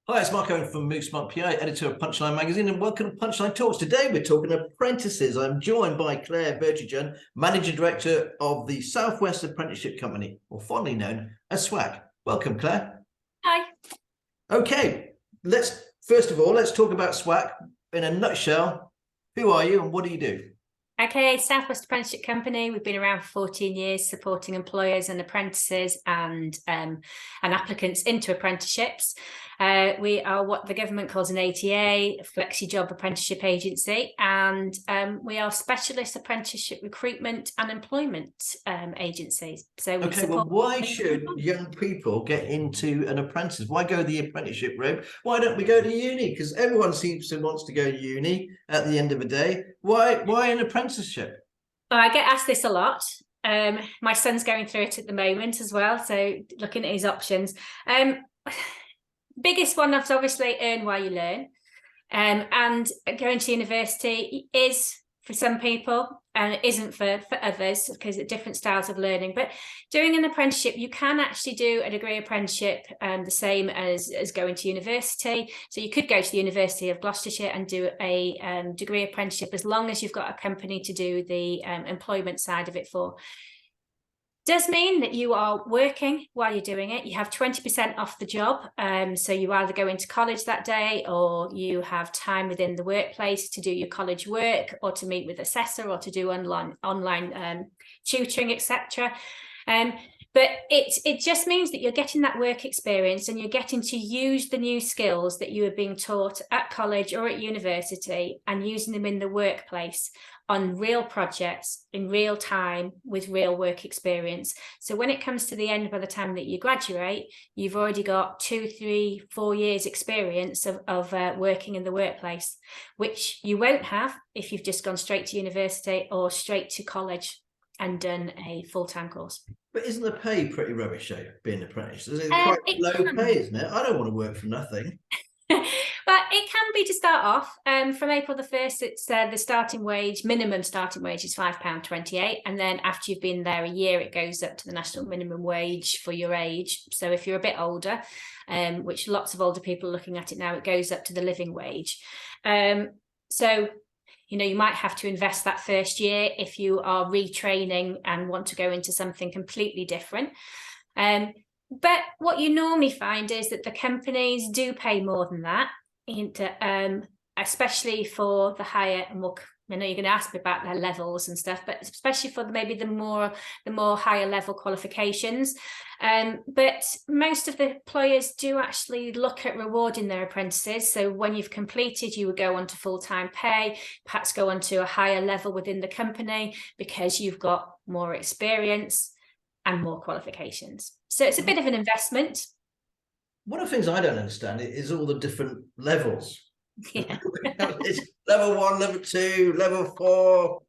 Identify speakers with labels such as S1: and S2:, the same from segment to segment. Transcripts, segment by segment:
S1: Hi, it's Mark Owen from Smart PI, editor of Punchline magazine, and welcome to Punchline Talks. Today we're talking apprentices. I'm joined by Clare Vertigen, Managing Director of the Southwest Apprenticeship Company, or fondly known as SWAC. Welcome, Clare.
S2: Hi.
S1: Okay, first of all, let's talk about SWAC in a nutshell. Who are you and what do you do?
S2: Okay, Southwest Apprenticeship Company. We've been around for 14 years, supporting employers and apprentices and applicants into apprenticeships. We are what the government calls an ATA, a flexi job apprenticeship agency, and we are specialist apprenticeship recruitment and employment agencies. So we support.
S1: Well, why should young people get into an apprentice? Why go the apprenticeship route? Why don't we go to uni? Because everyone seems to wants to go to uni at the end of the day. Why an apprenticeship?
S2: Well, I get asked this a lot. My son's going through it at the moment as well, so looking at his options. Biggest one is obviously earn while you learn, and going to university is for some people and it isn't for others because of different styles of learning. But doing an apprenticeship, you can actually do a degree apprenticeship the same as going to university. So you could go to the University of Gloucestershire and do a degree apprenticeship as long as you've got a company to do the employment side of it for. Does mean that you are working while you're doing it. You have 20% off the job. So you either go into college that day or you have time within the workplace to do your college work or to meet with assessor or to do online tutoring, etc. But it just means that you're getting that work experience and you're getting to use the new skills that you are being taught at college or at university and using them in the workplace on real projects in real time with real work experience. So when it comes to the end, by the time that you graduate, you've already got 2, 3, 4 years experience of working in the workplace, which you won't have if you've just gone straight to university or straight to college and done a full-time course.
S1: But isn't the pay pretty rubbish, though, being an apprentice? It's quite low pay, isn't it? I don't want to work for nothing.
S2: But it can be to start off. From April the 1st, it's the starting wage, minimum starting wage is £5.28. And then after you've been there a year, it goes up to the national minimum wage for your age. So if you're a bit older, which lots of older people are looking at it now, it goes up to the living wage. So, you know, you might have to invest that first year if you are retraining and want to go into something completely different. But what you normally find is that the companies do pay more than that, especially for the higher and more. I know you're going to ask me about their levels and stuff, but especially for maybe the more higher level qualifications. But most of the employers do actually look at rewarding their apprentices. So when you've completed, you would go on to full-time pay, perhaps go on to a higher level within the company because you've got more experience and more qualifications. So it's a bit of an investment.
S1: One of the things I don't understand is all the different levels.
S2: Yeah.
S1: It's level 1, level 2, level 4.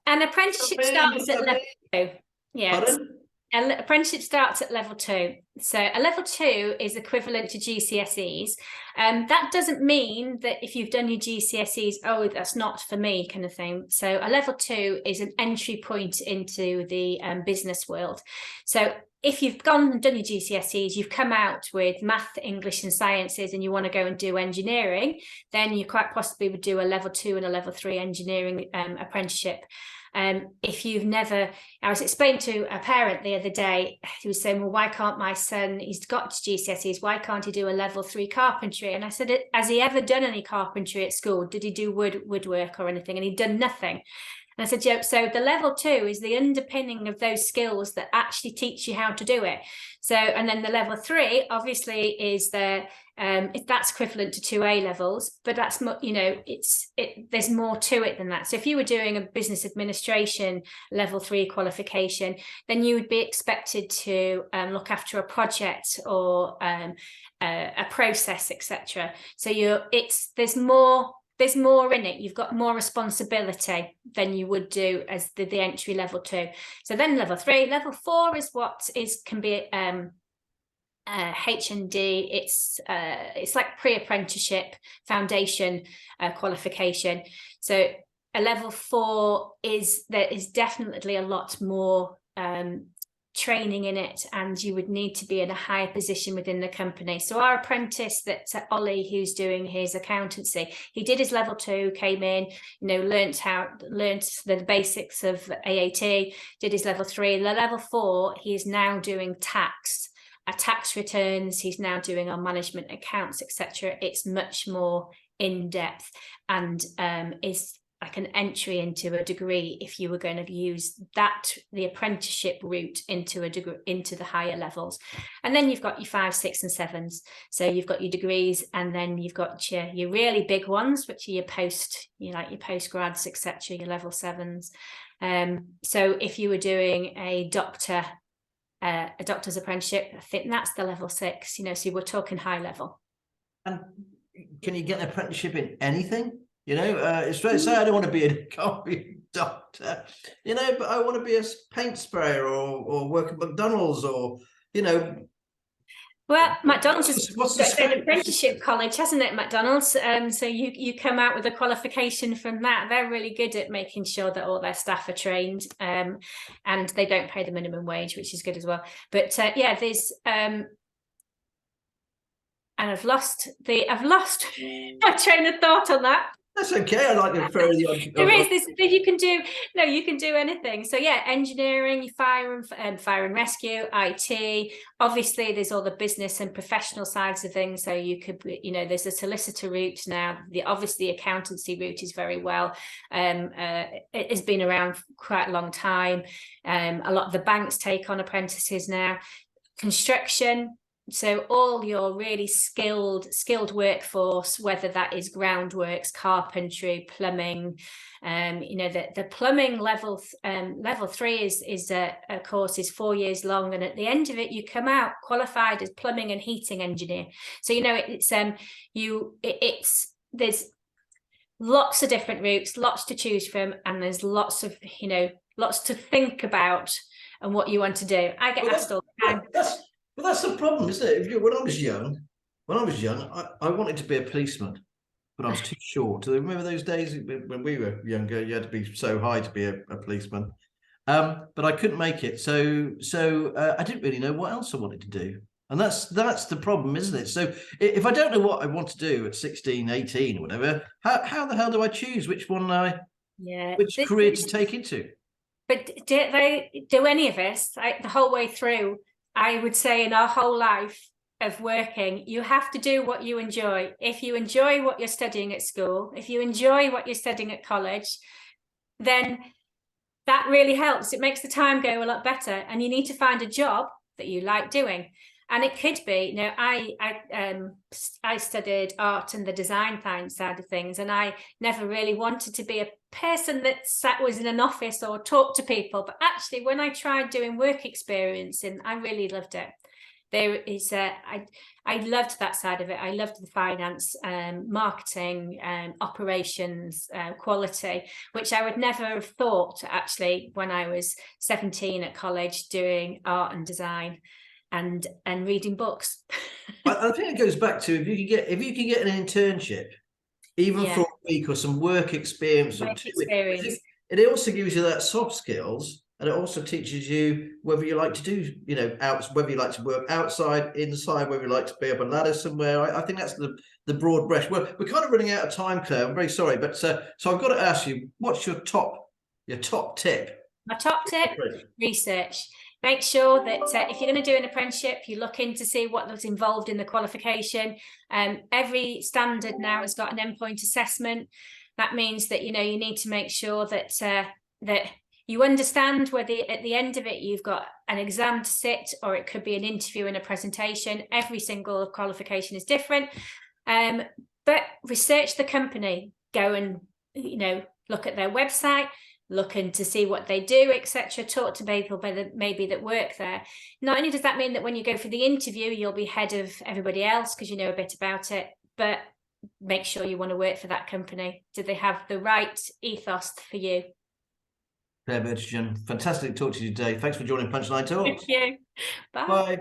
S2: An apprenticeship starts at level 2. Yeah.
S1: Pardon?
S2: An apprenticeship starts at level 2. So a level 2 is equivalent to GCSEs. That doesn't mean that if you've done your GCSEs, oh, that's not for me kind of thing. So a level 2 is an entry point into the business world. So if you've gone and done your GCSEs, you've come out with math, English and sciences, and you want to go and do engineering, then you quite possibly would do a level 2 and a level 3 engineering apprenticeship. If you've never, I was explaining to a parent the other day, he was saying, well, why can't my son, he's got GCSEs, why can't he do a level 3 carpentry? And I said, has he ever done any carpentry at school? Did he do woodwork or anything? And he'd done nothing. And I said, yeah, so the level 2 is the underpinning of those skills that actually teach you how to do it. So, and then the level 3 obviously is that's equivalent to 2 A levels, but that's, you know, there's more to it than that. So if you were doing a business administration level 3 qualification, then you would be expected to look after a project or a process, etc. So there's more in it. You've got more responsibility than you would do as the entry level 2. So then level 3, level 4 is can be H&D. It's like pre-apprenticeship foundation qualification. So a level 4 there is definitely a lot more training in it, and you would need to be in a higher position within the company. So our apprentice that's Ollie, who's doing his accountancy, he did his level 2, came in, learnt the basics of AAT, did his level 3. The level 4, he is now doing tax returns, he's now doing our management accounts, etc. It's much more in depth, and is like an entry into a degree if you were going to use the apprenticeship route into a degree, into the higher levels. And then you've got your 5, 6 and 7s. So you've got your degrees, and then you've got your really big ones, which are your postgrads, etc., your level 7s. So if you were doing a doctor's apprenticeship, I think that's the level 6, so we're talking high level.
S1: And can you get an apprenticeship in anything? It's right. Say I don't want to be a doctor, but I want to be a paint sprayer or work at McDonald's or,
S2: Well, McDonald's has got an apprenticeship college, hasn't it, McDonald's? So you come out with a qualification from that. They're really good at making sure that all their staff are trained, and they don't pay the minimum wage, which is good as well. But there's and I've lost my train of thought on that.
S1: That's okay. I like to throw the
S2: There is this. You can do anything. So engineering, fire and rescue, IT. Obviously, there's all the business and professional sides of things. So you could, there's a solicitor route now. The accountancy route is very well. It has been around for quite a long time. A lot of the banks take on apprentices now. Construction. So all your really skilled workforce, whether that is groundworks, carpentry, plumbing, the plumbing level 3 is a course is 4 years long, and at the end of it you come out qualified as plumbing and heating engineer. So there's lots of different routes, lots to choose from, and there's lots to think about and what you want to do. I get asked all the time.
S1: Well, that's the problem, isn't it? When I was young, I wanted to be a policeman, but I was too short. Do you remember those days when we were younger? You had to be so high to be a policeman, but I couldn't make it. So I didn't really know what else I wanted to do, and that's the problem, isn't it? So if I don't know what I want to do at 16, 18, or whatever, how the hell do I choose which career to take into?
S2: But do any of us, the whole way through? I would say in our whole life of working, you have to do what you enjoy. If you enjoy what you're studying at school, if you enjoy what you're studying at college, then that really helps. It makes the time go a lot better, and you need to find a job that you like doing. And it could be, I studied art and the design side of things, and I never really wanted to be a person that was in an office or talked to people. But actually, when I tried doing work experience, I really loved it. There is I loved that side of it. I loved the finance, marketing, operations, quality, which I would never have thought actually when I was 17 at college doing art and design and reading books.
S1: I think it goes back to if you can get an internship, even for a week, or some work experience. It also gives you that soft skills, and it also teaches you whether you like to do, whether you like to work outside, inside, whether you like to be up a ladder somewhere. I think that's the broad brush. Well, we're kind of running out of time, Claire. I'm very sorry, but so I've got to ask you, what's your top tip?
S2: My top tip: research. Make sure that if you're going to do an apprenticeship, you look in to see what's involved in the qualification. Every standard now has got an endpoint assessment. That means that you need to make sure that that you understand whether at the end of it you've got an exam to sit, or it could be an interview and a presentation. Every single qualification is different. But research the company. Go and look at their website. Looking to see what they do, etc. Talk to people maybe that work there. Not only does that mean that when you go for the interview, you'll be ahead of everybody else because you know a bit about it, but make sure you want to work for that company. Do they have the right ethos for you?
S1: Clare Vertigen, fantastic to talk to you today. Thanks for joining Punchline Talks.
S2: Thank you. Bye.
S1: Bye.